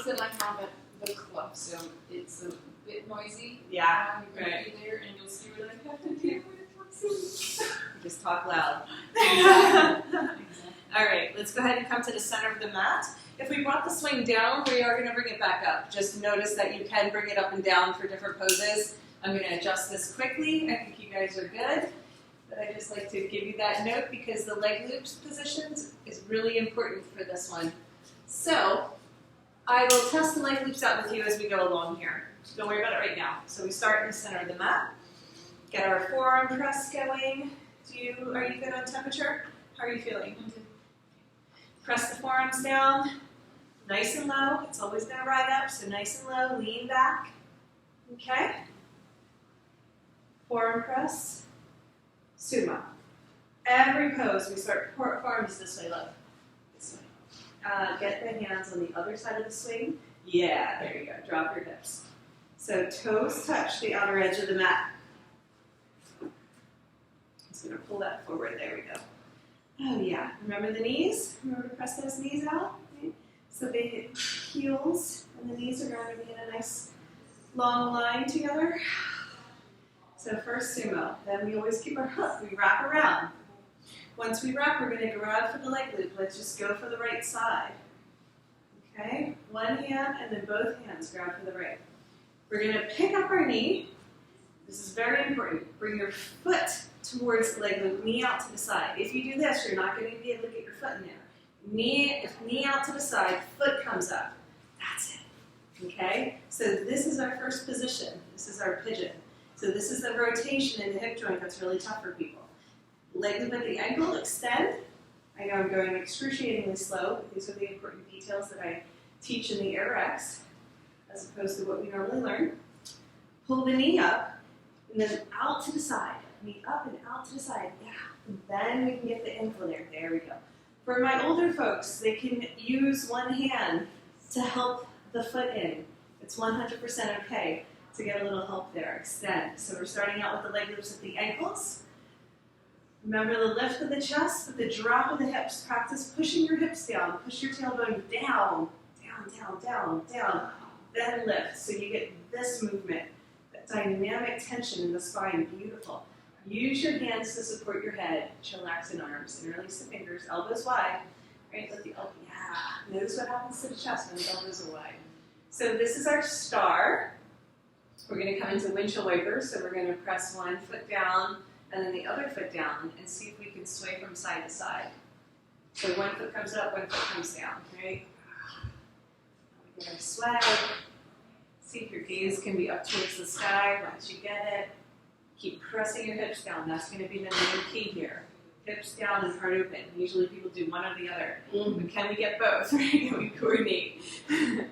that I have the club, so it's a bit noisy. Yeah, you're going to be there, and you'll see what I have to do when it comes in. Just talk loud. All right, let's go ahead and come to the center of the mat. If we brought the swing down, we are going to bring it back up. Just notice that you can bring it up and down for different poses. I'm going to adjust this quickly. I think you guys are good. But I just like to give you that note because the leg loops positions is really important for this one. So I will test the leg loops out with you as we go along here. Don't worry about it right now. So we start in the center of the mat. Get our forearm press going. Are you good on temperature? How are you feeling? Press the forearms down, nice and low. It's always going to ride up, so nice and low. Lean back. Okay. Forearm press. Sumo. Every pose, we start forearms this way, look. This way. Get the hands on the other side of the swing. Yeah, there you go. Drop your hips. So toes touch the outer edge of the mat. I'm just going to pull that forward. There we go. Oh yeah. Remember the knees? Remember to press those knees out? Okay. So they hit heels, and the knees are going to be in a nice long line together. So first sumo. Then we always keep our hook. We wrap around. Once we wrap, we're going to grab for the leg loop. Let's just go for the right side. Okay? One hand and then both hands grab for the right. We're going to pick up our knee. This is very important. Bring your foot towards the leg loop, knee out to the side. If you do this, you're not going to be able to get your foot in there. Knee out to the side, foot comes up. That's it. Okay? So this is our first position. This is our pigeon. So this is the rotation in the hip joint that's really tough for people. Leg loop at the ankle, extend. I know I'm going excruciatingly slow, but these are the important details that I teach in the AYRx, as opposed to what we normally learn. Pull the knee up, and then out to the side. Knee up and out to the side. Yeah. And then we can get the ankle there. There we go. For my older folks, they can use one hand to help the foot in. It's 100% okay to get a little help there. Extend. So we're starting out with the leg loops at the ankles. Remember the lift of the chest, but the drop of the hips. Practice pushing your hips down. Push your tailbone down, down, down, down, down. Then lift. So you get this movement, that dynamic tension in the spine. Beautiful. Use your hands to support your head. Chillaxin arms. And release the fingers. Elbows wide. Right? Let the elbow. Yeah. Notice what happens to the chest when the elbows are wide. So this is our star. We're going to come into windshield wipers. So we're going to press one foot down and then the other foot down and see if we can sway from side to side. So one foot comes up, one foot comes down. Right? We get our swag. See if your gaze can be up towards the sky once you get it. Keep pressing your hips down. That's going to be the main key here. Hips down and heart open. Usually people do one or the other. But can we get both? Right? Can we coordinate? There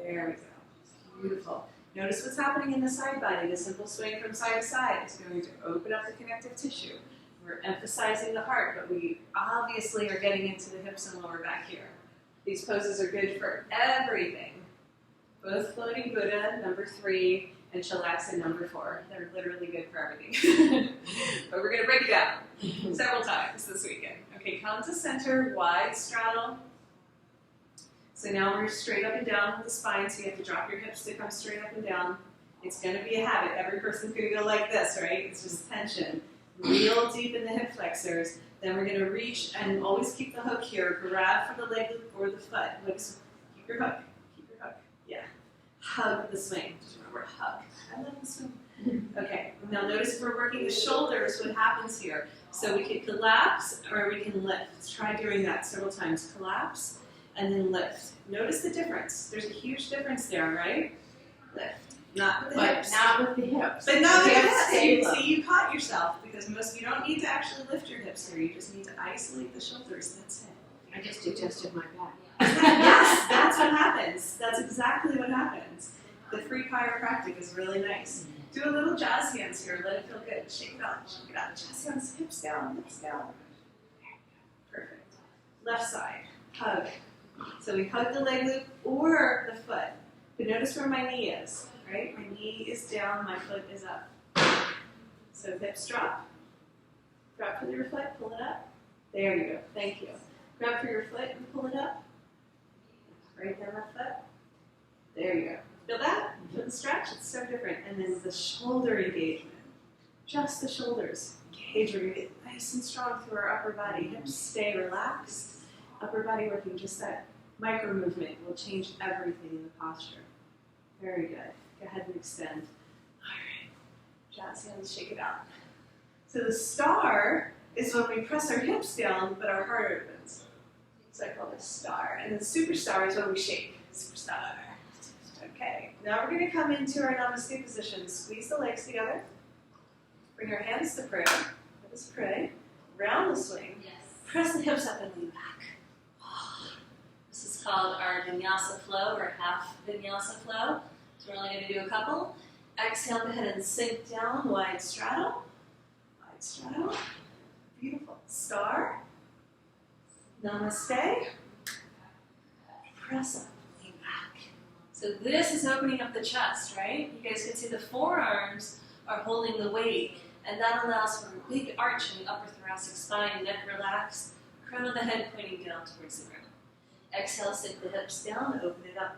we go. Beautiful. Notice what's happening in the side body. The simple swing from side to side is going to open up the connective tissue. We're emphasizing the heart, but we obviously are getting into the hips and lower back here. These poses are good for everything. Both floating Buddha, number 3, and Chillaxin, number 4. They're literally good for everything. But we're going to break it down several times this weekend. Okay, come to center, wide straddle. So now we're straight up and down with the spine, so you have to drop your hips to come straight up and down. It's going to be a habit. Every person's going to go like this, right? It's just tension. Real deep in the hip flexors. Then we're going to reach and always keep the hook here. Grab for the leg loop or the foot. Keep your hook. Keep your hook. Yeah. Hug the swing. Just remember, hug. I love the swing. Okay. Now notice if we're working the shoulders, what happens here. So we can collapse or we can lift. Let's try doing that several times. Collapse and then lift. Notice the difference. There's a huge difference there, right? Lift. Not with the hips. Not with the hips. But not with the hips. See, you caught yourself because you don't need to actually lift your hips here. You just need to isolate the shoulders. That's it. I just adjusted my back. Yes, that's what happens. That's exactly what happens. The free chiropractic is really nice. Do a little jazz hands here. Let it feel good. Shake it out. Shake it out. Jazz hands. Hips down. Hips down. Perfect. Left side. Hug. So we hug the leg loop or the foot. But notice where my knee is. Right? My knee is down. My foot is up. So hips drop. Drop for your foot. Pull it up. There you go. Thank you. Grab for your foot and pull it up. Right there, left foot. stretch, it's so different. And then the shoulder engagement. Just the shoulders. Engage, we're going to get nice and strong through our upper body. Hips stay relaxed. Upper body working, just that micro movement will change everything in the posture. Very good. Go ahead and extend. All right. Jazz hands, shake it out. So the star is when we press our hips down, but our heart opens. So I call this star. And then superstar is when we shake. Superstar. Okay. Now we're going to come into our namaste position. Squeeze the legs together. Bring our hands to pray. Let us pray. Round the swing. Yes. Press the hips up and lean back. This is called our vinyasa flow, or half vinyasa flow. So we're only going to do a couple. Exhale, go ahead and sink down. Wide straddle. Wide straddle. Beautiful. Star. Namaste. Press up. Lean back. So this is opening up the chest, right? You guys can see the forearms are holding the weight, and that allows for a big arch in the upper thoracic spine, neck relaxed, crown of the head pointing down towards the ground. Exhale, sink the hips down, open it up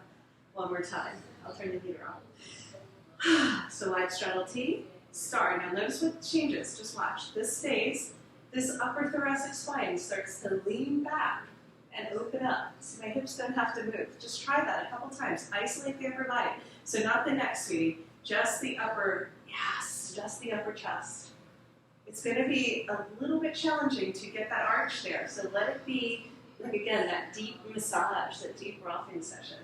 one more time. I'll turn the heater on. So wide straddle T, star. Now notice what changes, just watch. This stays, this upper thoracic spine starts to lean back and open up. So my hips don't have to move. Just try that a couple times. Isolate the upper body. So not the neck, sweetie, just the upper, yes, just the upper chest. It's going to be a little bit challenging to get that arch there. So let it be, like again, that deep massage, that deep rocking session.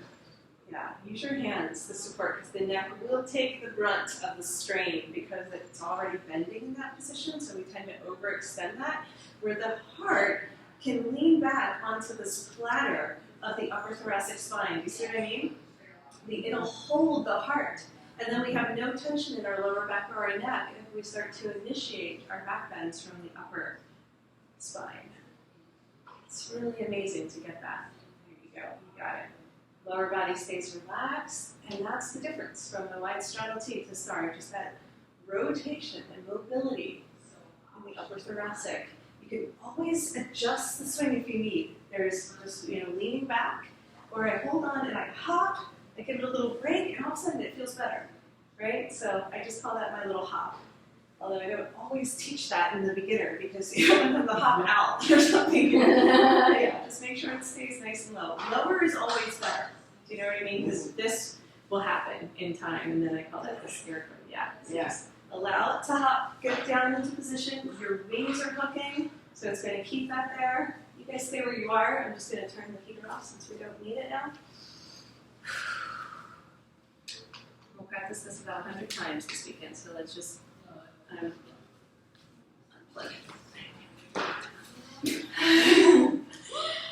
Yeah, use your hands to support, because the neck will take the brunt of the strain because it's already bending in that position, so we tend to overextend that, where the heart can lean back onto this platter of the upper thoracic spine. Do you see what I mean? It'll hold the heart, and then we have no tension in our lower back or our neck if we start to initiate our back bends from the upper spine. It's really amazing to get that. There you go, you got it. Lower body stays relaxed, and that's the difference from the wide straddle T to star, just that rotation and mobility in the upper thoracic. You can always adjust the swing if you need. There's just, leaning back, or I hold on and I hop, I give it a little break, and all of a sudden it feels better, right? So I just call that my little hop. Although I don't always teach that in the beginner, because you don't want them to hop out or something. Yeah, just make sure it stays nice and low. Lower is always better. Do you know what I mean? Because this will happen in time, and then I call that the scarecrow. Yeah. So just allow it to hop, get down into position. Your wings are hooking, so it's going to keep that there. You guys stay where you are. I'm just going to turn the heater off since we don't need it now. We'll practice this about 100 times this weekend, so let's just unplug it.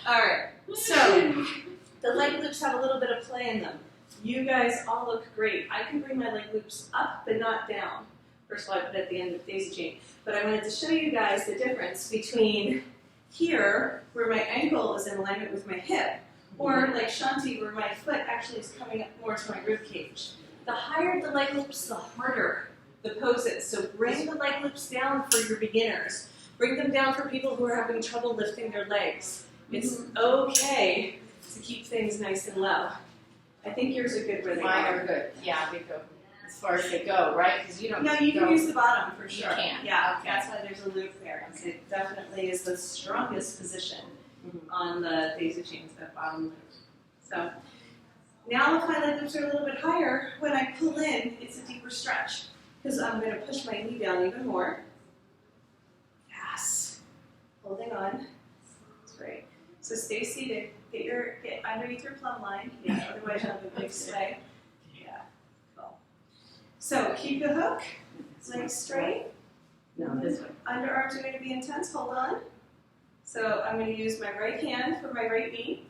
All right, so the leg loops have a little bit of play in them. You guys all look great. I can bring my leg loops up but not down. First of all, I put it at the end of daisy chain. But I wanted to show you guys the difference between here, where my ankle is in alignment with my hip, or like Shanti, where my foot actually is coming up more to my rib cage. The higher the leg loops, the harder the poses. So bring the leg loops down for your beginners. Bring them down for people who are having trouble lifting their legs. It's okay to keep things nice and low. I think yours are good where they Mine are. are good. Yeah, they go as far as they go, right? Because you don't. No, you can use the bottom for sure. You can. Yeah, Okay. that's why there's a loop there. Because it definitely is the strongest position on the daisy chains, that bottom loop. So now if my leg loops are a little bit higher, when I pull in, it's a deeper stretch. Because I'm going to push my knee down even more. Yes. Holding on. That's great. So stay seated. Get underneath your plumb line. Yeah, otherwise you'll have a big sway. Yeah. Cool. So keep the hook. Legs straight. No, this way. Underarms are going to be intense. Hold on. So I'm going to use my right hand for my right knee.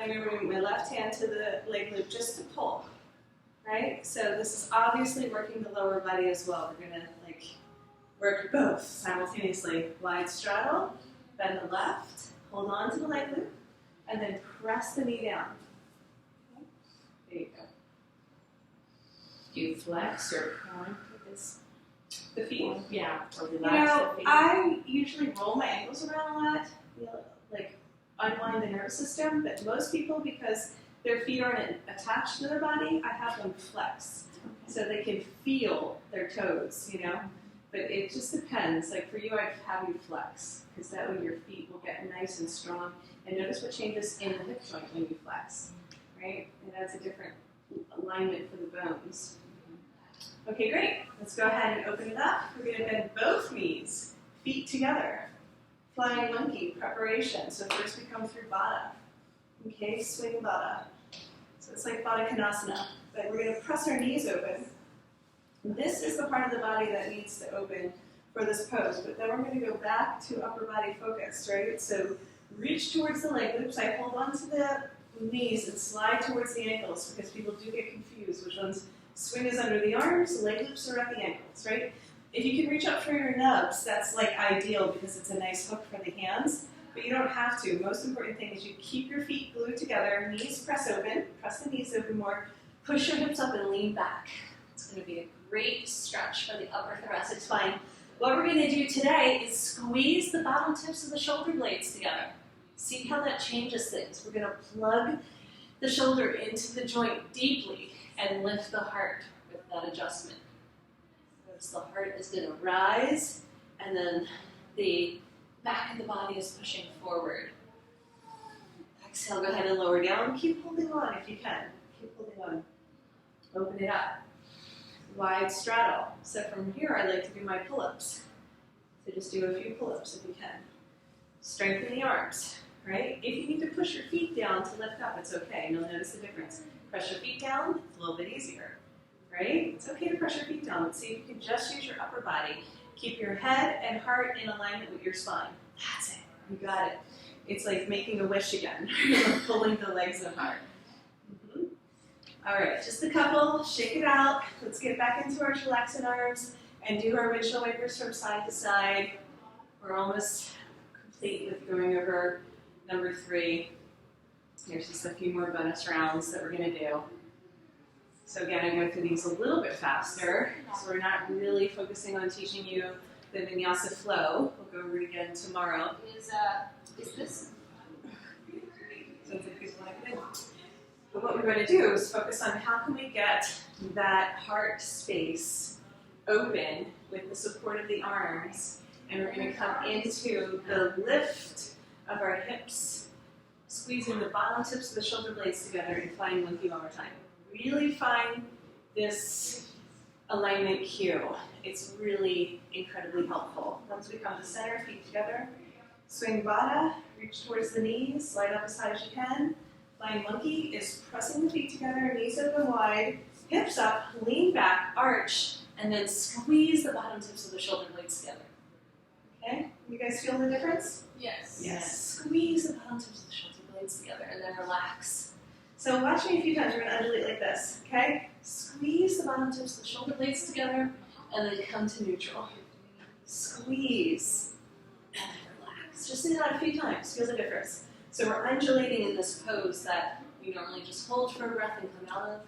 I'm going to bring my left hand to the leg loop just to pull. Right? So this is obviously working the lower body as well. We're going to work both simultaneously. Wide straddle, bend the left, hold on to the leg loop, and then press the knee down. Okay. There you go. Do you flex or point with this? The feet. Yeah, or relax the feet. I usually roll my ankles around a lot, unwind the nervous system, but most people, because their feet aren't attached to their body, I have them flex. so they can feel their toes, you know. But it just depends. Like for you, I'd have you flex, because that way your feet will get nice and strong. And notice what changes in the hip joint when you flex, right? And that's a different alignment for the bones. Okay, great. Let's go ahead and open it up. We're going to bend both knees, feet together. Flying monkey preparation. So first we come through Baddha. Okay, swing Baddha. So it's like Baddha Konasana. But we're going to press our knees open. This is the part of the body that needs to open for this pose. But then we're going to go back to upper body focus, right? So reach towards the leg loops. I hold on to the knees and slide towards the ankles because people do get confused. Which one's swing is under the arms, the leg loops are at the ankles, right? If you can reach up for your nubs, that's like ideal because it's a nice hook for the hands, but you don't have to. Most important thing is you keep your feet glued together, knees press open, press the knees open more, push your hips up and lean back. It's going to be a great stretch for the upper thoracic spine. What we're going to do today is squeeze the bottom tips of the shoulder blades together. See how that changes things. We're going to plug the shoulder into the joint deeply and lift the heart with that adjustment. Notice the heart is going to rise, and then the back of the body is pushing forward. Exhale, go ahead and lower down. Keep holding on if you can. Keep holding on. Open it up. Wide straddle. So from here, I like to do my pull-ups. So just do a few pull-ups if you can. Strengthen the arms, right? If you need to push your feet down to lift up, it's okay. You'll notice the difference. Press your feet down, it's a little bit easier, right? It's okay to press your feet down, but see if you can just use your upper body. Keep your head and heart in alignment with your spine. That's it, you got it. It's like making a wish again, pulling the legs apart. All right, just a couple, shake it out. Let's get back into our Chillaxin arms and do our windshield wipers from side to side. We're almost complete with going over number 3. There's just a few more bonus rounds that we're going to do. So again, I go through these a little bit faster, so we're not really focusing on teaching you the vinyasa flow. We'll go over it again tomorrow. Is this? Sounds like people like it. But what we're going to do is focus on how can we get that heart space open with the support of the arms, and we're going to come into the lift of our hips, squeezing the bottom tips of the shoulder blades together and flying monkey one more time. Really find this alignment cue. It's really incredibly helpful. Once we come to center, feet together, swing Baddha, reach towards the knees, slide up as high as you can. Flying monkey is pressing the feet together, knees open wide, hips up, lean back, arch, and then squeeze the bottom tips of the shoulder blades together. Okay? You guys feel the difference? Yes. Yes. Squeeze the bottom tips of the shoulder blades together and then relax. So watch me a few times. We're going to undulate like this, okay? Squeeze the bottom tips of the shoulder blades together and then come to neutral. Squeeze and then relax. Just do that a few times. Feel the difference. So we're undulating in this pose that we normally just hold for a breath and come out of.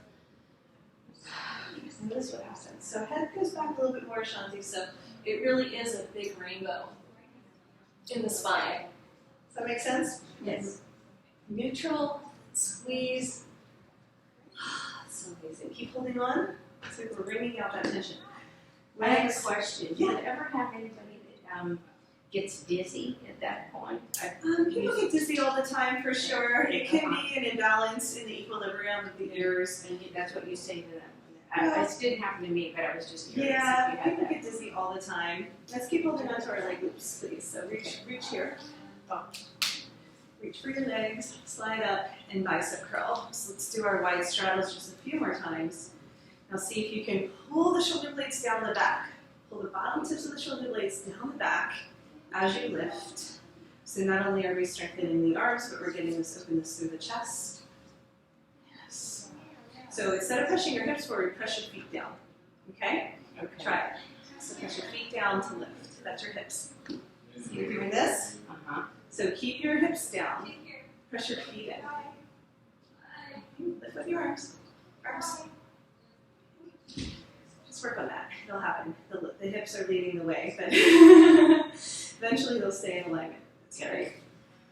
Notice what happens. So head goes back a little bit more, Shanti. So it really is a big rainbow in the spine. Does that make sense? Yes. Neutral, squeeze. That's so amazing. Keep holding on. It's like we're wringing out that tension. I have a question. Yeah. Do you ever have anybody that gets dizzy at that point? People get dizzy all the time for sure. It can be an imbalance in the equilibrium of the ears. And that's what you say to them. It didn't happen to me, but I was just curious. Yeah, if you had people that. get dizzy all the time. Let's keep holding on to our leg loops, please. So reach here. Reach for your legs, slide up, and bicep curl. So let's do our wide straddles just a few more times. Now see if you can pull the shoulder blades down the back. Pull the bottom tips of the shoulder blades down the back as you lift. So not only are we strengthening the arms, but we're getting this openness through the chest. Yes. So instead of pushing your hips forward, press your feet down. Okay? Okay. Try it. So press your feet down to lift. That's your hips. So you're doing this. So keep your hips down. Press your feet in. Lift with your arms. Arms. Just work on that. It'll happen. The hips are leading the way, but eventually they'll stay in alignment. It's very,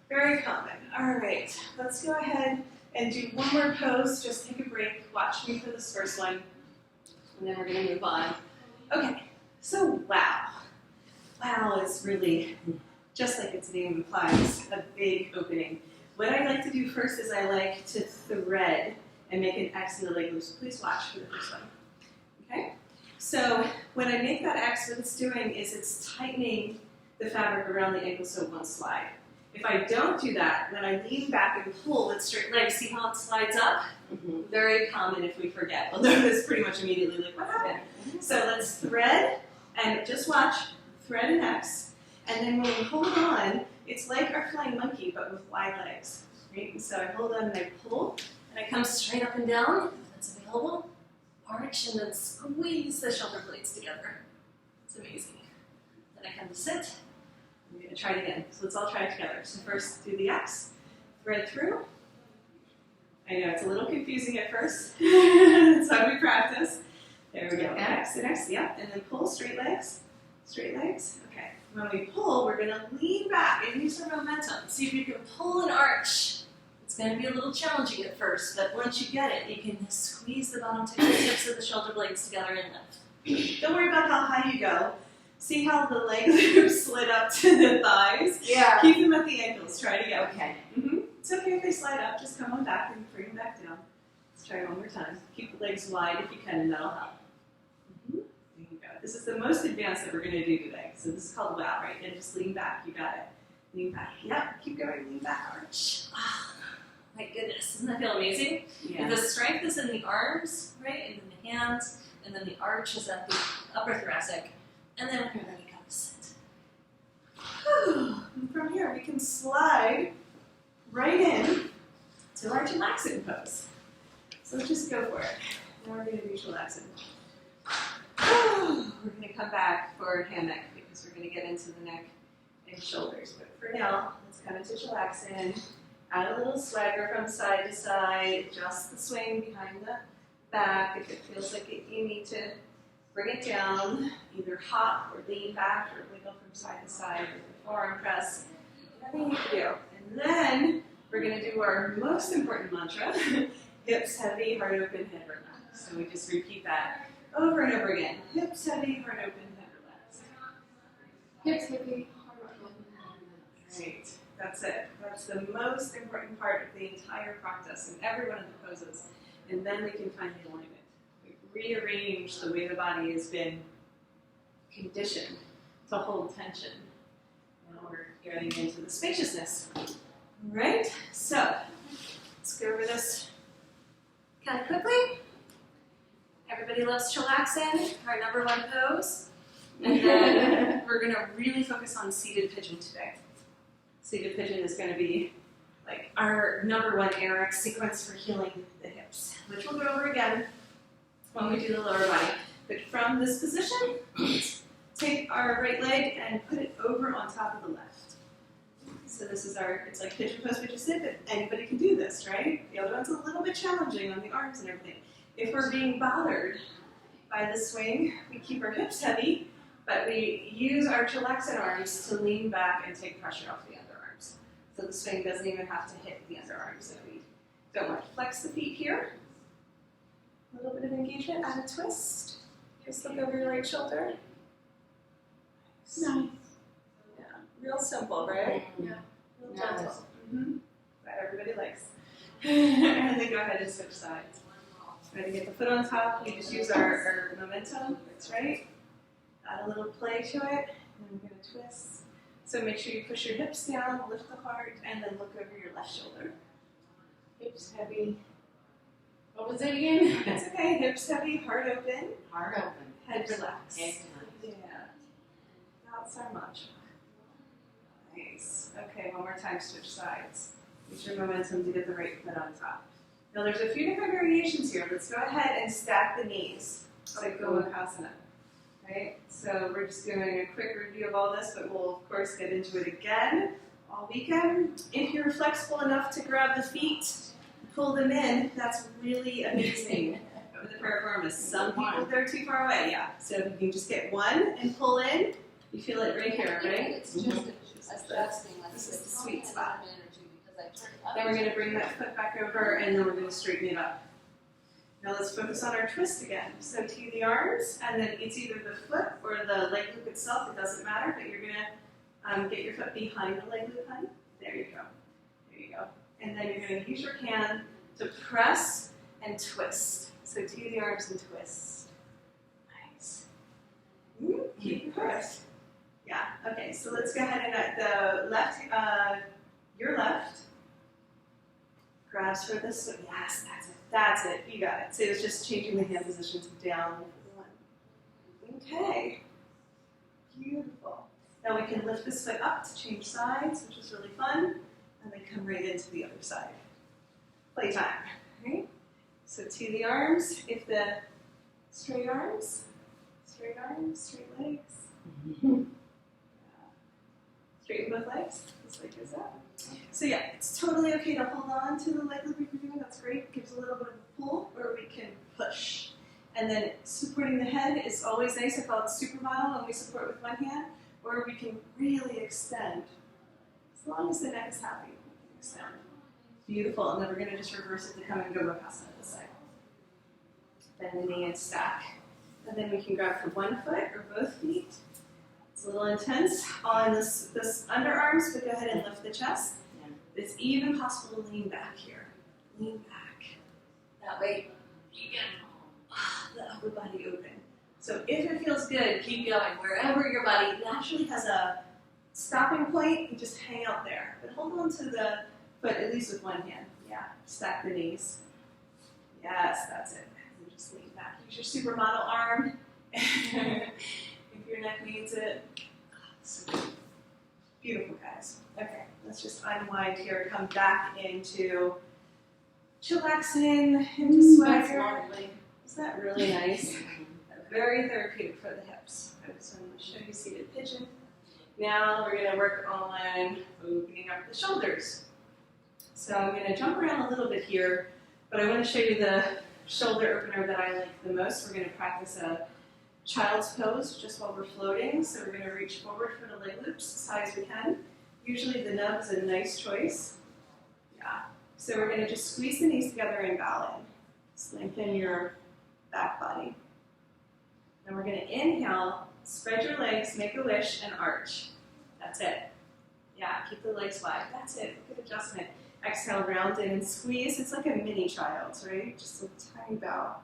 very common. All right. Let's go ahead and do one more pose. Just take a break. Watch me for this first one. And then we're going to move on. Okay, so wow. Wow is really, just like its name implies, a big opening. What I like to do first is I like to thread and make an X in the leg loose. Please watch for the first one. Okay? So when I make that X, what it's doing is it's tightening the fabric around the ankle so it won't slide. If I don't do that, when I lean back and pull with straight legs, see how it slides up? Mm-hmm. Very common if we forget. We'll notice pretty much immediately, like, what happened? So let's thread, and just watch, thread an X, and then when we hold on, it's like our flying monkey, but with wide legs. Right? And so I hold on and I pull, and I come straight up and down, if that's available, arch, and then squeeze the shoulder blades together. It's amazing. Then I come to sit. I'm going to try it again. So let's all try it together. So first, do the X, thread through. I know it's a little confusing at first. That's how we practice. There we go. X and X, yep. And then pull, straight legs. Straight legs. Okay. When we pull, we're going to lean back and use our momentum. See if you can pull an arch. It's going to be a little challenging at first, but once you get it, you can squeeze the bottom tips of the shoulder blades together and lift. Don't worry about how high you go. See how the leg loops slid up to the thighs? Yeah. Keep them at the ankles. Try it again. Okay. It's okay if they slide up. Just come on back and bring them back down. Let's try one more time. Keep the legs wide if you can, and that'll help. There you go. This is the most advanced that we're going to do today. So this is called wow, right? And just lean back. You got it. Lean back. Yep. Keep going. Lean back. Arch. Oh, my goodness. Doesn't that feel amazing? Yeah. The strength is in the arms, right? And in the hands. And then the arch is at the upper thoracic. And then when you're ready, come to sit. And from here, we can slide right in to our Chillaxin pose. So let's just go for it. Now we're going to do Chillaxin. We're going to come back for hammock because we're going to get into the neck and shoulders. But for now, let's come into Chillaxin. Add a little swagger from side to side. Adjust the swing behind the back. If it feels like you need to bring it down, either hop or lean back or wiggle from side to side with the forearm press. Whatever you need to do. And then we're going to do our most important mantra, hips heavy, heart open, head relaxed. So we just repeat that over and over again. Hips heavy, heart open, head relaxed. Hips heavy, heart open, head relaxed. Great. That's it. That's the most important part of the entire practice in every one of the poses. And then we can find the alignment. Rearrange the way the body has been conditioned to hold tension. Now we're getting into the spaciousness. All right, so let's go over this kind of quickly. Everybody loves Chillaxin, our number one pose. And then we're going to really focus on seated pigeon today. Seated pigeon is going to be like our number one AYRx sequence for healing the hips, which we'll go over again when we do the lower body. But from this position, take our right leg and put it over on top of the left. So this is it's like pigeon pose we just did, but anybody can do this, right? The other one's a little bit challenging on the arms and everything. If we're being bothered by the swing, we keep our hips heavy, but we use our Chillaxin arms to lean back and take pressure off the underarms. So the swing doesn't even have to hit the underarms if we don't want to flex the feet here. A little bit of engagement, add a twist. Just look over your right shoulder. Nice. Yeah, real simple, right? Yeah. Real gentle. That everybody likes. And then go ahead and switch sides. Try to get the foot on top. We just use our momentum. That's right. Add a little play to it. And then we're going to twist. So make sure you push your hips down, lift the heart, and then look over your left shoulder. Hips heavy. What was it again? That's okay. Hips heavy, heart open. Heart open. Head relaxed. Head Yeah. Not so much. Nice. Okay, one more time, switch sides. Use your momentum to get the right foot on top. Now there's a few different variations here. Let's go ahead and stack the knees. Like Gomukhasana. Right? So we're just doing a quick review of all this, but we'll of course get into it again all weekend. If you're flexible enough to grab the feet, pull them in, that's really amazing for the piriformis. Some people, they're too far away, yeah. So if you can just get one and pull in, you feel it right here, right? It's just adjusting. This is the sweet spot. Then we're going to bring that foot back over, and then we're going to straighten it up. Now let's focus on our twist again. So T the arms, and then it's either the foot or the leg loop itself, it doesn't matter, but you're gonna get your foot behind the leg loop, honey. There you go. There you go. And then you're gonna use your hand to press and twist. So T the arms and twist. Nice. Keep your press. Yeah, okay, so let's go ahead and at the left, your left, grabs for this, so yes, that's it, you got it. So it was just changing the hand position to down for the one. Okay, beautiful. Now we can lift this foot up to change sides, which is really fun, and then come right into the other side. Playtime, right? So to the arms, if the straight arms, straight legs. Straighten both legs, just like that. So yeah, it's totally okay to hold on to the leg loop if you're doing, that's great. It gives a little bit of a pull, or we can push. And then supporting the head is always nice. I call it supermodel when we support with one hand, or we can really extend. As long as the neck is happy, we can extend. Beautiful, and then we're gonna just reverse it to come and go Yogasasana this side. Bend the knee and stack. And then we can grab for one foot or both feet. It's a little intense on this underarms, but go ahead and lift the chest. Yeah. It's even possible to lean back here. Lean back. That way you get the upper body open. So if it feels good, keep going. Wherever your body naturally has a stopping point, you just hang out there. But hold on to the foot, at least with one hand. Yeah, stack the knees. Yes, that's it. And just lean back. Use your supermodel arm. If your neck needs it. So beautiful, guys. Okay, let's just unwind here. Come back into Chillaxin, into Swagger. Is that really nice? Very therapeutic for the hips. I just want to show you seated pigeon. Now we're going to work on opening up the shoulders. So I'm going to jump around a little bit here, but I want to show you the shoulder opener that I like the most. We're going to practice a child's pose just while we're floating. So we're going to reach forward for the leg loops as high as we can. Usually the nub is a nice choice. Yeah. So we're going to just squeeze the knees together and bow in. Just lengthen your back body. Then we're going to inhale, spread your legs, make a wish, and arch. That's it. Yeah, keep the legs wide. That's it. Good adjustment. Exhale, round in and squeeze. It's like a mini child, right? Just a tiny bow.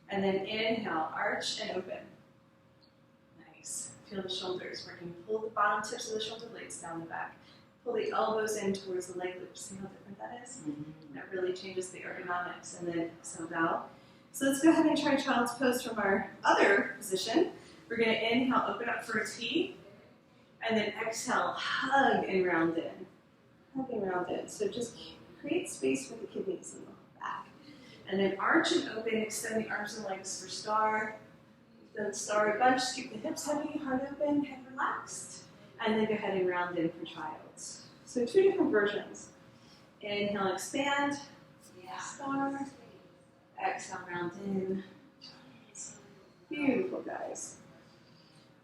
And then inhale, arch and open. Nice. Feel the shoulders working. Pull the bottom tips of the shoulder blades down the back. Pull the elbows in towards the leg loops. See how different that is? Mm-hmm. That really changes the ergonomics. And then exhale, bow. So let's go ahead and try child's pose from our other position. We're going to inhale, open up for a T. And then exhale, hug and round in. Hug and round in. So just create space for the kidneys in the back. And then arch and open, extend the arms and legs for star. Then star a bunch, keep the hips heavy, heart open, head relaxed. And then go ahead and round in for child's. So two different versions. Inhale, expand. Star. Exhale, round in. Beautiful, guys.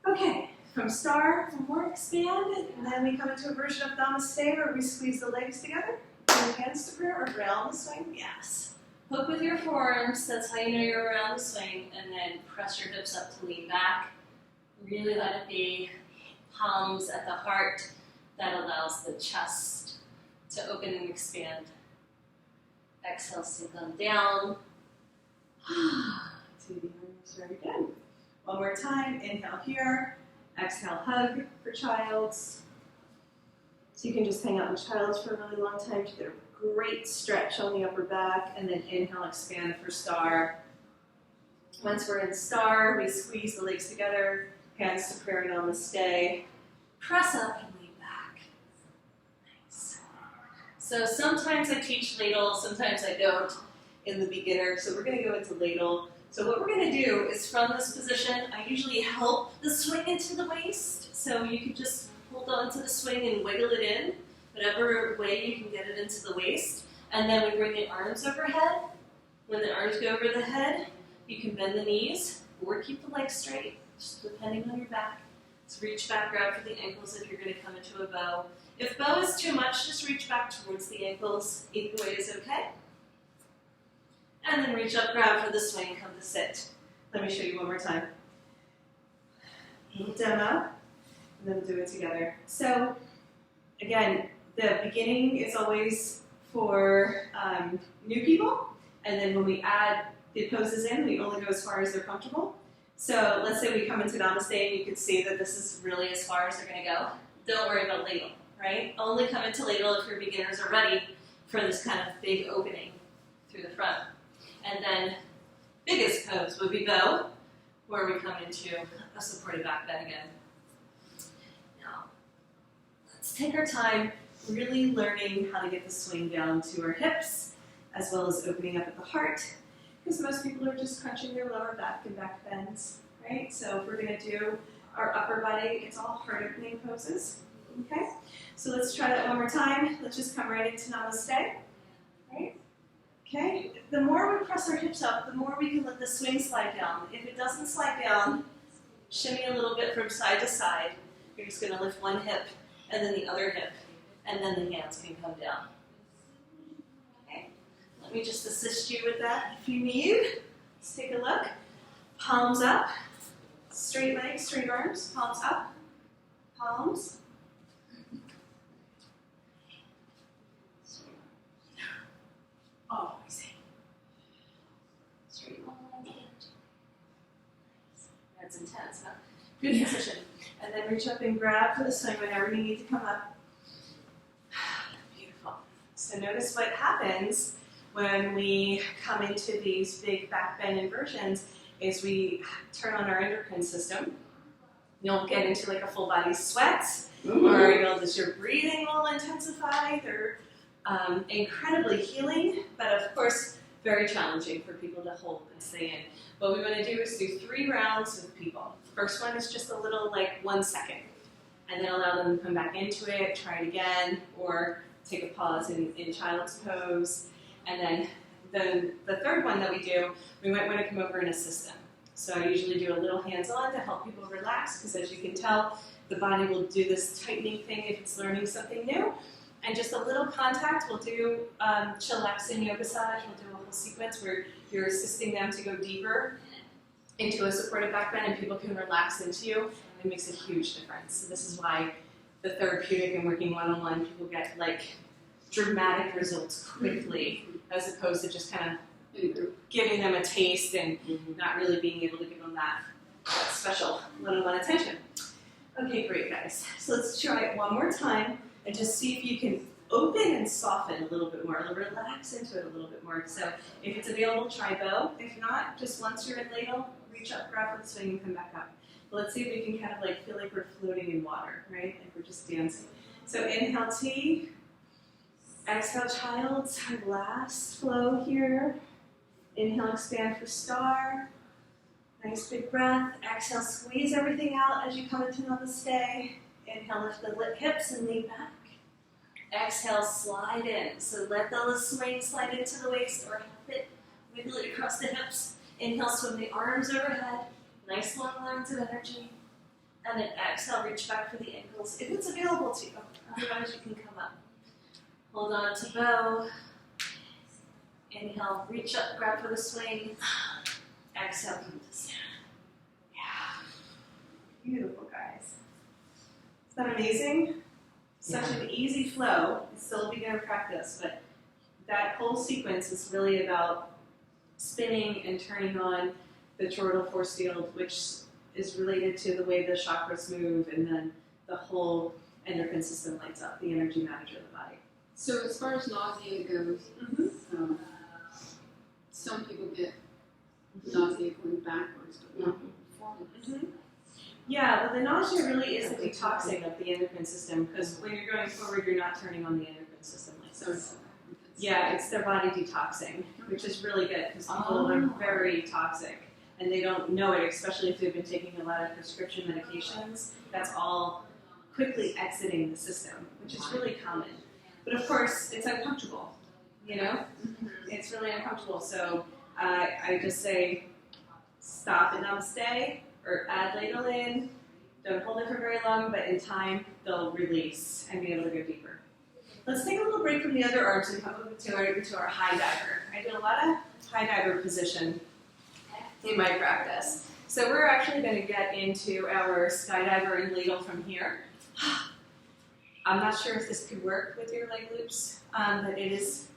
Okay, from star, more expand, and then we come into a version of namaste where we squeeze the legs together, and hands to prayer or round the swing. Yes. Hook with your forearms, that's how you know you're around the swing, and then press your hips up to lean back. Really let it be palms at the heart. That allows the chest to open and expand. Exhale, sink them down. To the arms, very good. One more time, inhale here, exhale, hug for child's. So you can just hang out in child's for a really long time to get a great stretch on the upper back, and then inhale, expand for star. Once we're in star, we squeeze the legs together, hands to prayer, namaste. Press up and lean back. Nice. So sometimes I teach ladle, sometimes I don't in the beginner. So we're going to go into ladle. So what we're going to do is from this position, I usually help the swing into the waist. So you can just hold on to the swing and wiggle it in, whatever way you can get it into the waist. And then we bring the arms overhead. When the arms go over the head, you can bend the knees or keep the legs straight, just depending on your back. So reach back, grab for the ankles if you're going to come into a bow. If bow is too much, just reach back towards the ankles. Either way is okay. And then reach up, grab for the swing, come to sit. Let me show you one more time. Little demo, and then we'll do it together. So, again, the beginning is always for new people, and then when we add the poses in, we only go as far as they're comfortable. So let's say we come into Namaste and you can see that this is really as far as they're going to go. Don't worry about ladle, right? Only come into ladle if your beginners are ready for this kind of big opening through the front. And then biggest pose would be bow, where we come into a supported back bend again. Now, let's take our time really learning how to get the swing down to our hips, as well as opening up at the heart, because most people are just crunching their lower back and back bends, right? So if we're going to do our upper body, it's all heart opening poses, okay? So let's try that one more time. Let's just come right into Namaste, right? Okay, the more we press our hips up, the more we can let the swing slide down. If it doesn't slide down, shimmy a little bit from side to side. You're just going to lift one hip and then the other hip, and then the hands can come down. Okay, let me just assist you with that if you need. Let's take a look. Palms up, straight legs, straight arms, palms up, palms. Oh, I see. Straight line. That's intense, huh? Good position. And then reach up and grab for the swing whenever you need to come up. Beautiful. So notice what happens when we come into these big back bend inversions is we turn on our endocrine system. You'll get into like a full body sweat, or your breathing will intensify. They're incredibly healing, but of course very challenging for people to hold and stay in. What we want to do is do 3 rounds with people. First one is just a little, like 1 second, and then allow them to come back into it, try it again, or take a pause in child's pose. And then the third one that we do, we might want to come over and assist them. So I usually do a little hands-on to help people relax, because as you can tell, the body will do this tightening thing if it's learning something new. And just a little contact, we'll do Chillaxin YOGASSAGE, we'll do a whole sequence where you're assisting them to go deeper into a supported back bend and people can relax into you. It makes a huge difference. So this is why the therapeutic and working one-on-one, people get like dramatic results quickly, as opposed to just kind of giving them a taste and not really being able to give them that special one-on-one attention. Okay, great guys. So let's try it one more time. And just see if you can open and soften a little bit more, relax into it a little bit more. So if it's available, try bow. If not, just once you're in ladle, reach up, grab for the swing, and come back up. But let's see if we can kind of like feel like we're floating in water, right? Like we're just dancing. So inhale T, exhale child's last flow here. Inhale, expand for star. Nice big breath. Exhale, squeeze everything out as you come into Namaste. Inhale, lift the hips and lean back. Exhale, slide in. So let the swing slide into the waist or help it wiggle it across the hips. Inhale, swim the arms overhead. Nice long lines of energy. And then exhale, reach back for the ankles if it's available to you. Otherwise, you can come up. Hold on to bow. Inhale, reach up, grab for the swing. Exhale, come to stand. Yeah. Beautiful, guys. Isn't that amazing? Such an easy flow. It's still a beginner practice, but that whole sequence is really about spinning and turning on the toroidal force field, which is related to the way the chakras move, and then the whole endocrine system lights up, the energy manager of the body. So as far as nausea goes, some people get nausea going backwards, but not forwards. Yeah, well, the nausea really is a detoxing of the endocrine system, because when you're going forward, you're not turning on the endocrine system like this. Yeah, it's their body detoxing, which is really good, because people are very toxic, and they don't know it, especially if they've been taking a lot of prescription medications. That's all quickly exiting the system, which is really common. But of course, it's uncomfortable, you know? It's really uncomfortable, so I just say, stop and namaste, or add ladle in. Don't hold it for very long, but in time, they'll release and be able to go deeper. Let's take a little break from the other arms and come over to our high diver. I did a lot of high diver position in my practice. So we're actually going to get into our skydiver and ladle from here. I'm not sure if this could work with your leg loops, but it is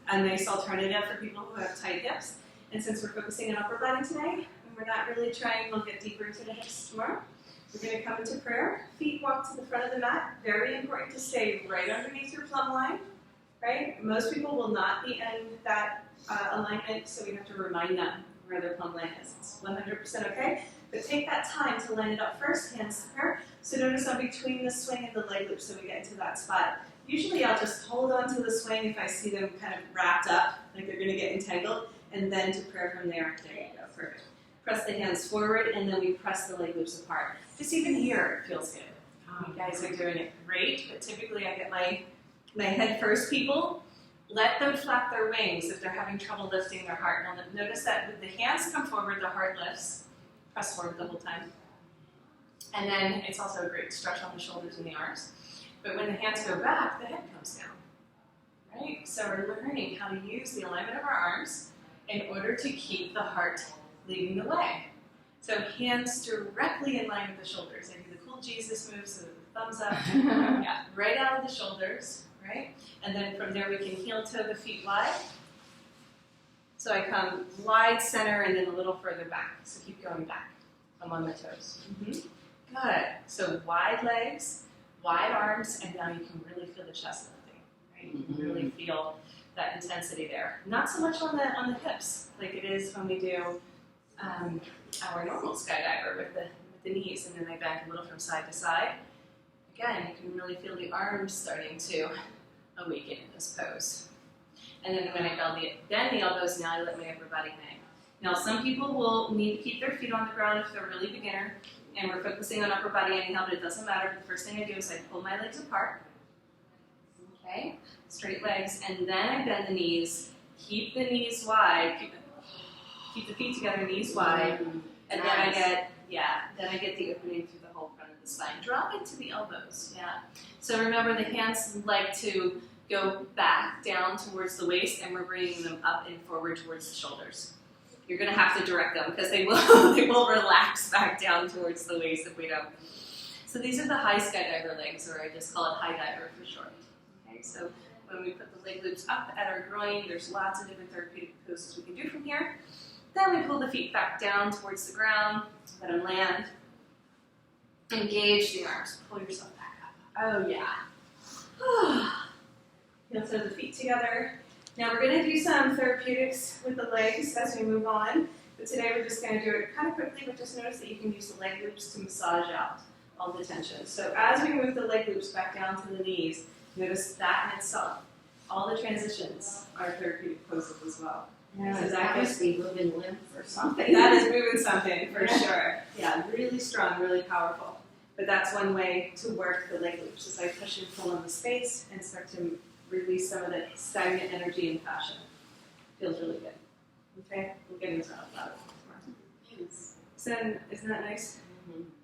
a nice alternative for people who have tight hips. And since we're focusing on upper body today, and we're not really trying, we'll get deeper into the hips tomorrow. We're going to come into prayer. Feet walk to the front of the mat. Very important to stay right underneath your plumb line, right? Most people will not be in that alignment, so we have to remind them where their plumb line is. It's 100% okay, but take that time to line it up first, hands to prayer. So notice I'm between the swing and the leg loop so we get into that spot. Usually I'll just hold on to the swing if I see them kind of wrapped up, like they're going to get entangled, and then to prayer from there. There you go, perfect. Press the hands forward, and then we press the leg loops apart. Just even here, it feels good. You guys are doing it great, but typically I get my head first people. Let them flap their wings if they're having trouble lifting their heart. Now notice that with the hands come forward, the heart lifts. Press forward the whole time. And then it's also a great stretch on the shoulders and the arms. But when the hands go back, the head comes down. Right? So we're learning how to use the alignment of our arms in order to keep the heart leading the way. So hands directly in line with the shoulders. I do the cool Jesus move, so the thumbs up. Yeah, right out of the shoulders. Right? And then from there we can heel toe the feet wide. So I come wide center and then a little further back. So keep going back. I'm on my toes. Good. So wide legs, wide arms, and now you can really feel the chest lifting. Right? You can really feel that intensity there. Not so much on the hips like it is when we do our normal skydiver with the knees, and then I bend a little from side to side. Again, you can really feel the arms starting to awaken in this pose. And then when I bend the elbows, now I let my upper body hang. Now some people will need to keep their feet on the ground if they're really beginner, and we're focusing on upper body anyhow, but it doesn't matter. The first thing I do is I pull my legs apart. Okay, straight legs, and then I bend the knees. Keep the knees wide. Keep the feet together, knees wide, and then I get the opening through the whole front of the spine. Drop into the elbows. Yeah. So remember, the hands like to go back down towards the waist, and we're bringing them up and forward towards the shoulders. You're going to have to direct them because they will relax back down towards the waist if we don't. So these are the high skydiver legs, or I just call it high diver for short. Okay, so when we put the leg loops up at our groin, there's lots of different therapeutic poses we can do from here. Then we pull the feet back down towards the ground, let them land. Engage the arms, pull yourself back up. Oh yeah. Heel toe the feet together. Now we're going to do some therapeutics with the legs as we move on, but today we're just going to do it kind of quickly, but just notice that you can use the leg loops to massage out all the tension. So as we move the leg loops back down to the knees, notice that in itself. All the transitions are therapeutic poses as well. Yeah, so that must be moving lymph or something. That is moving something for sure. Yeah, really strong, really powerful. But that's one way to work the leg loops, is I push and pull on the space and start to release some of the stagnant energy and passion. Feels really good. Okay, we'll get into that tomorrow. Yes. So, isn't that nice?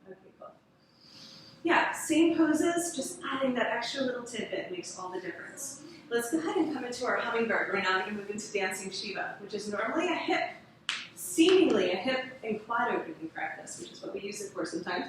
Okay, cool. Yeah, same poses, just adding that extra little tidbit makes all the difference. Let's go ahead and come into our hummingbird. We're now going to move into dancing Shiva, which is normally seemingly a hip and quad opening practice, which is what we use it for sometimes,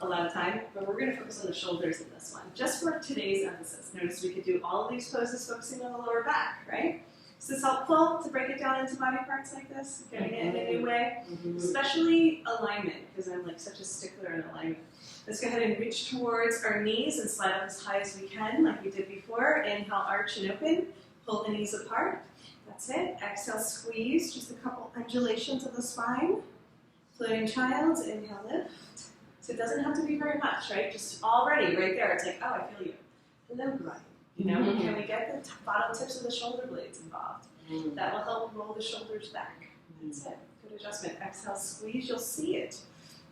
a lot of time, but we're going to focus on the shoulders in this one, just for today's emphasis. Notice we could do all of these poses focusing on the lower back, right? Is this helpful to break it down into body parts like this, getting it in a new way? Especially alignment, because I'm like such a stickler in alignment. Let's go ahead and reach towards our knees and slide up as high as we can, like we did before. Inhale, arch and open. Pull the knees apart. That's it. Exhale, squeeze. Just a couple undulations of the spine. Floating child. Inhale, lift. So it doesn't have to be very much, right? Just already right there. It's like, oh, I feel you. Hello, groin. You know, can we get the bottom tips of the shoulder blades involved? That will help roll the shoulders back. That's it. Good adjustment. Exhale, squeeze. You'll see it.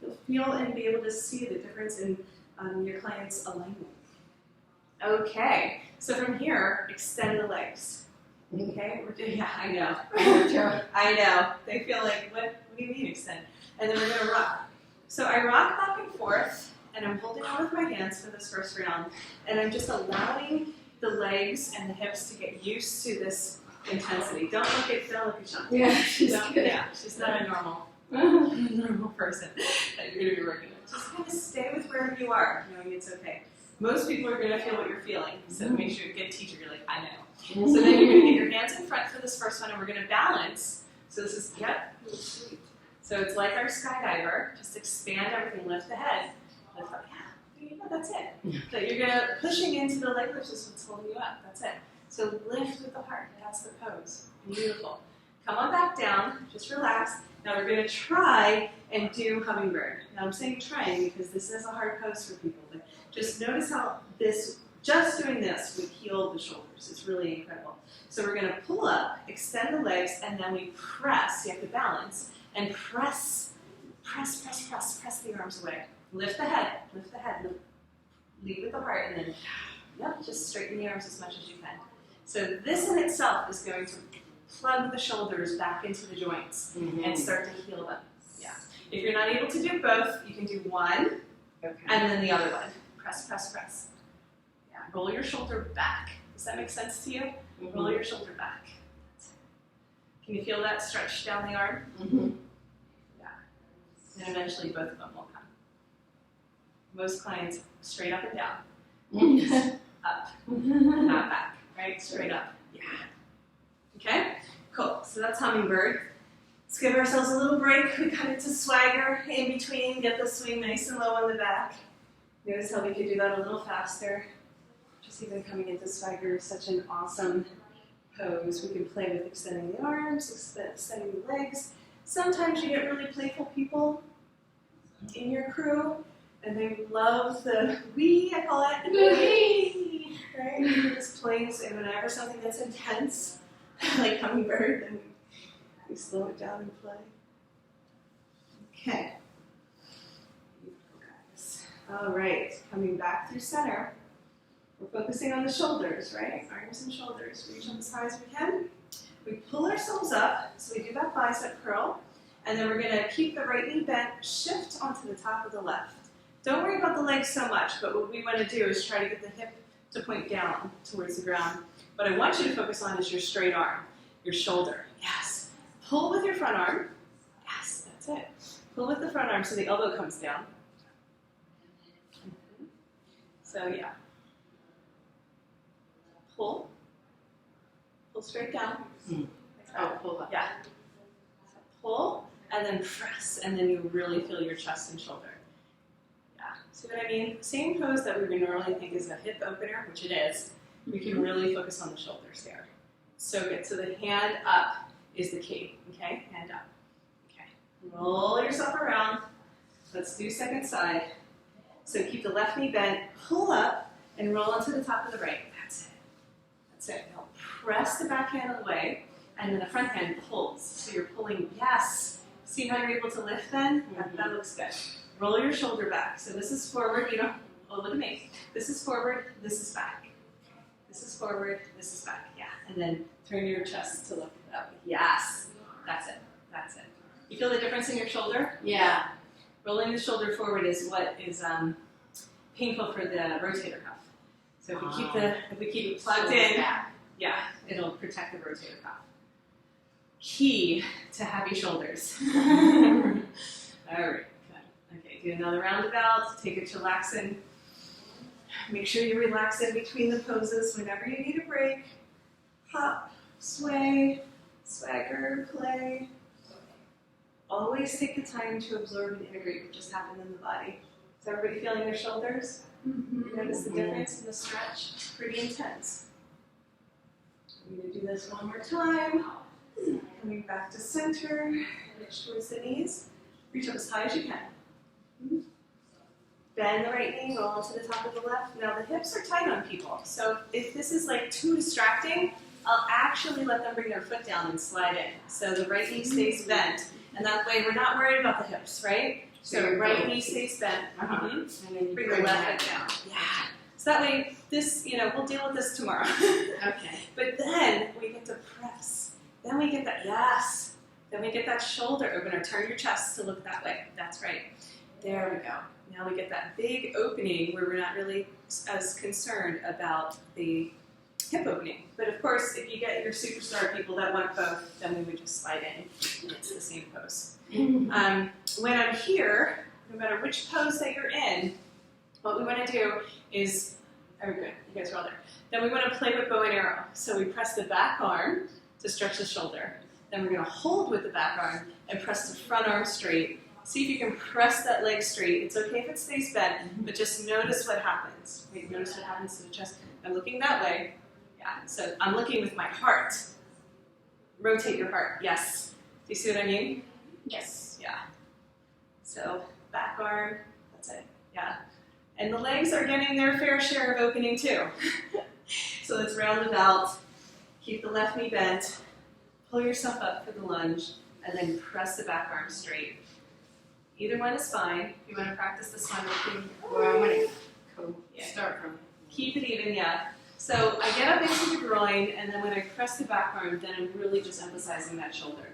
You'll feel and be able to see the difference in your client's alignment. Okay, so from here, extend the legs. Okay, yeah, I know. I know. They feel like, what do you mean extend? And then we're going to rock. So I rock back and forth, and I'm holding on with my hands for this first round, and I'm just allowing the legs and the hips to get used to this intensity. Don't look at Sean. Yeah, she's good. Yeah, she's not a normal person that you're going to be working with. Just kind of stay with wherever you are, knowing it's okay. Most people are going to feel what you're feeling, so make sure you're a good teacher. You're like, I know. So then you're going to get your hands in front for this first one, and we're going to balance. So this is, So it's like our skydiver. Just expand everything, lift the head. Lift up, that's it. So you're pushing into the leg lift is what's holding you up. That's it. So lift with the heart. That's the pose. Beautiful. Come on back down. Just relax. Now we're going to try and do hummingbird. Now I'm saying trying because this is a hard pose for people. But just notice how just doing this would heal the shoulders. It's really incredible. So we're going to pull up, extend the legs, and then we press. You have to balance. And press the arms away. Lift the head. Lead with the heart, and then, just straighten the arms as much as you can. So this in itself is going to plug the shoulders back into the joints and start to heal them. Yeah. If you're not able to do both, you can do one, and then the other one. Press. Yeah. Roll your shoulder back. Does that make sense to you? Roll your shoulder back. Can you feel that stretch down the arm? Yeah. And eventually both of them will come. Most clients straight up and down. Up, not back, right? Straight up. Yeah. Okay? Cool. So that's hummingbird. Let's give ourselves a little break. We come into swagger in between. Get the swing nice and low on the back. Notice how we could do that a little faster. Just even coming into swagger is such an awesome pose. We can play with extending the arms, extending the legs. Sometimes you get really playful people in your crew, and they love the wee, I call it, wee, right? You're just playing, and whenever something that's intense, like hummingbird, then we slow it down and play. Okay. All right, coming back through center. We're focusing on the shoulders, right? Arms and shoulders. Reach up as high as we can. We pull ourselves up, so we do that bicep curl, and then we're going to keep the right knee bent, shift onto the top of the left. Don't worry about the legs so much, but what we want to do is try to get the hip to point down towards the ground. What I want you to focus on is your straight arm, your shoulder. Yes. Pull with your front arm. Yes, that's it. Pull with the front arm so the elbow comes down. So yeah. Pull straight down. Oh, pull up. Yeah. So pull, and then press, and then you really feel your chest and shoulder. Yeah. See what I mean? Same pose that we would normally think is a hip opener, which it is. We can really focus on the shoulders there. So good. So the hand up is the key. Okay? Hand up. Okay. Roll yourself around. Let's do second side. So keep the left knee bent, pull up, and roll onto the top of the right. That's it. That's it. Now press the back hand away, and then the front hand pulls. So you're pulling, yes. See how you're able to lift then? That looks good. Roll your shoulder back. So this is forward, you know, oh, look at me. This is forward, this is back. This is forward, this is back. Yeah. And then turn your chest to look up. Yes. That's it. That's it. You feel the difference in your shoulder? Yeah. Rolling the shoulder forward is what is painful for the rotator cuff. So if we keep it plugged in, yeah, it'll protect the rotator cuff. Key to happy shoulders. All right, good. Okay, do another roundabout. Take a chillaxin. Make sure you relax in between the poses whenever you need a break. Hop, sway, swagger, play. Always take the time to absorb and integrate what just happened in the body. Is everybody feeling their shoulders? You notice the difference in the stretch? It's pretty intense. I'm going to do this one more time. Coming back to center, reach towards the knees. Reach up as high as you can. Bend the right knee, roll to the top of the left. Now the hips are tight on people, so if this is like too distracting, I'll actually let them bring their foot down and slide in. So the right knee stays bent. And that way we're not worried about the hips, right? So right knee stays bent. And then you Bring the left foot down. Yeah. So that way, this, we'll deal with this tomorrow. Okay. But then we get to press. Then we get that, yes. Then we get that shoulder opener. Turn your chest to look that way. That's right. There we go. Now we get that big opening where we're not really as concerned about the hip opening. But of course, if you get your superstar people that want both, then we would just slide in and it's the same pose. When I'm here, no matter which pose that you're in, what we want to do is, oh good, you guys are all there. Then we want to play with bow and arrow. So we press the back arm to stretch the shoulder. Then we're going to hold with the back arm and press the front arm straight. See if you can press that leg straight. It's okay if it stays bent, but just notice what happens. Wait, notice what happens to the chest. I'm looking that way. Yeah, so I'm looking with my heart. Rotate your heart, yes. Do you see what I mean? Yes. Yeah. So back arm, that's it, yeah. And the legs are getting their fair share of opening too. So let's round the belt, keep the left knee bent, pull yourself up for the lunge, and then press the back arm straight. Either one is fine. If you want to practice this one, Well, I'm going to start from. keep it even, yeah. So I get up into the groin, and then when I press the back arm, then I'm really just emphasizing that shoulder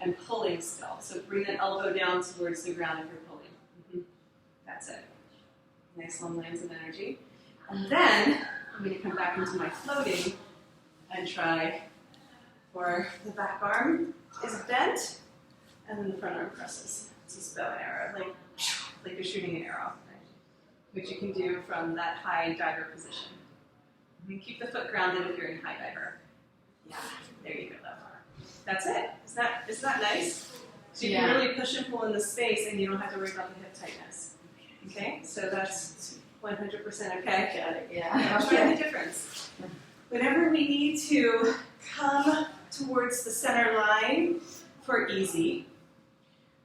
and pulling still. So bring that elbow down towards the ground if you're pulling. That's it. Nice long lines of energy. And then I'm going to come back into my floating and try for the back arm is bent, and then the front arm presses. It's just bow and arrow, like you're shooting an arrow, right? Which you can do from that high diver position. And keep the foot grounded if you're in high diver. Yeah, there you go. That's it. Isn't that nice? So you can really push and pull in the space, and you don't have to worry about the hip tightness. Okay, so that's 100% okay. Got it. I'll show you the difference. Whenever we need to come towards the center line for easy,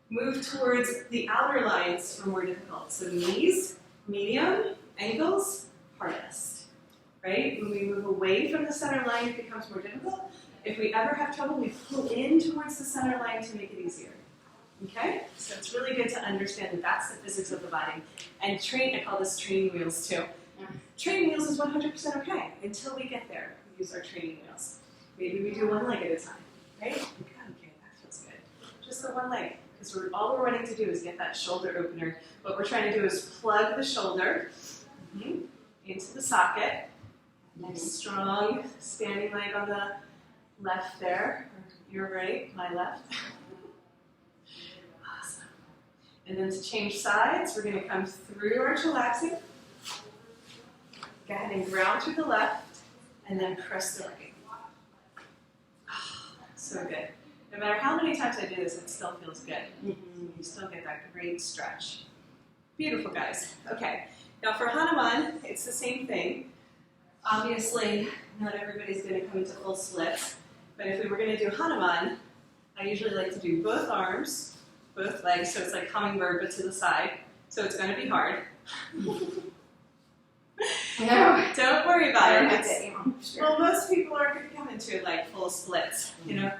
move towards the outer lines for more difficult. So knees, medium, ankles, hardest. Right? When we move away from the center line, it becomes more difficult. If we ever have trouble, we pull in towards the center line to make it easier. Okay? So it's really good to understand that that's the physics of the body. And I call this training wheels too. Training wheels is 100% okay until we get there. We use our training wheels. Maybe we do one leg at a time. Right? Okay, that feels good. Just the one leg. Because all we're wanting to do is get that shoulder opener. What we're trying to do is plug the shoulder into the socket. Nice strong standing leg on the left there. Your right, my left. Awesome. And then to change sides, we're going to come through our chillaxin. Go ahead and ground through the left, and then press the right. Oh, so good. No matter how many times I do this, it still feels good. You still get that great stretch. Beautiful, guys. Okay. Now for Hanuman, it's the same thing. Obviously, not everybody's going to come into full splits, but if we were going to do Hanuman, I usually like to do both arms, both legs, so it's like hummingbird but to the side, so it's going to be hard. No. Don't worry about it. Sure. Well, most people aren't going to come into like full splits, you know.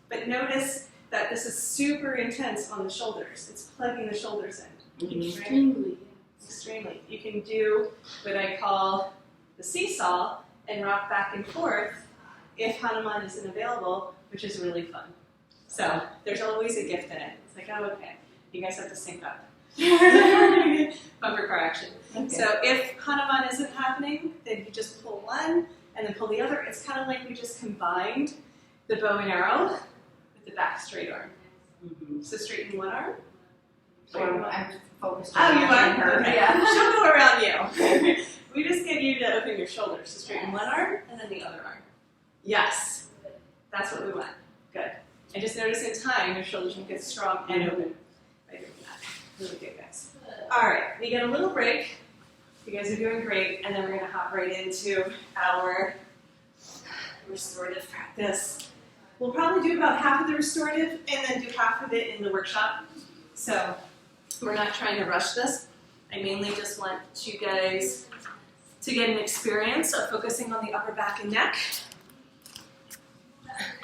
But notice that this is super intense on the shoulders. It's plugging the shoulders in. Extremely. Extremely. You can do what I call the seesaw and rock back and forth if Hanuman isn't available, which is really fun. So there's always a gift in it. It's like, oh, okay, you guys have to sync up. Bumper car action. Okay. So if Hanuman isn't happening, then you just pull one and then pull the other. It's kind of like we just combined the bow and arrow with the back straight arm. So straighten one arm. I'm focused on you are? her. Okay. Yeah. She'll go around you. We just get you to open your shoulders. So straighten one arm and then the other arm. Yes. That's what we want. Good. And just notice in time, your shoulders will get strong and open. Right from that. Really good, guys. All right. We get a little break. You guys are doing great. And then we're going to hop right into our restorative practice. We'll probably do about half of the restorative and then do half of it in the workshop. So we're not trying to rush this. I mainly just want you guys to get an experience of focusing on the upper back and neck